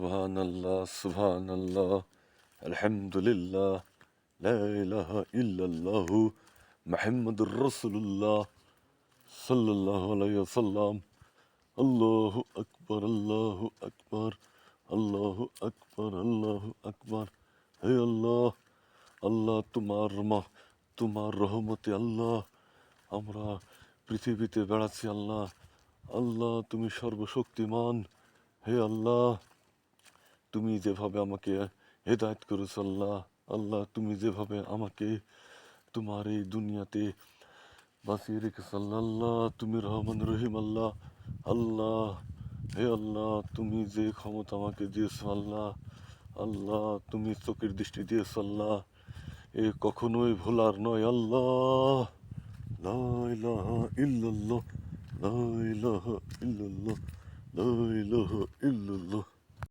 সুবহানাল্লাহ, সুবহানাল্লাহ, আলহামদুলিল্লাহ, লা ইলাহা ইল্লাল্লাহু, মুহাম্মাদুর রাসূলুল্লাহ সাল্লাল্লাহু আলাইহি ওয়াসাল্লাম। আল্লাহু আকবার, আল্লাহু আকবার, আল্লাহু আকবার, আল্লাহু আকবার। হে আল্লাহ, আল্লাহ তোমার রহমতে আল্লাহ আমরা পৃথিবীতে বেড়াচ্ছি আল্লাহ। আল্লাহ তুমি সর্বশক্তিমান। হে আল্লাহ, তুমি যেভাবে আমাকে হেদায়েত করেছ আল্লাহ, আল্লাহ তুমি যেভাবে আমাকে তোমার এই দুনিয়াতে বাঁচিয়ে রেখেছ আল্লাহ, আল্লাহ তুমি রহমান রহিম আল্লাহ। আল্লাহ, হে আল্লাহ, তুমি যে ক্ষমতা আমাকে দিয়েছ আল্লাহ, আল্লাহ তুমি চোখের দৃষ্টি দিয়েছ আল্লাহ, এ কখনোই ভোলার নয় আল্লাহ। লা ইলাহা ইল্লাল্লাহ, লা ইলাহা ইল্লাল্লাহ, লা ইলাহা ইল্লাল্লাহ।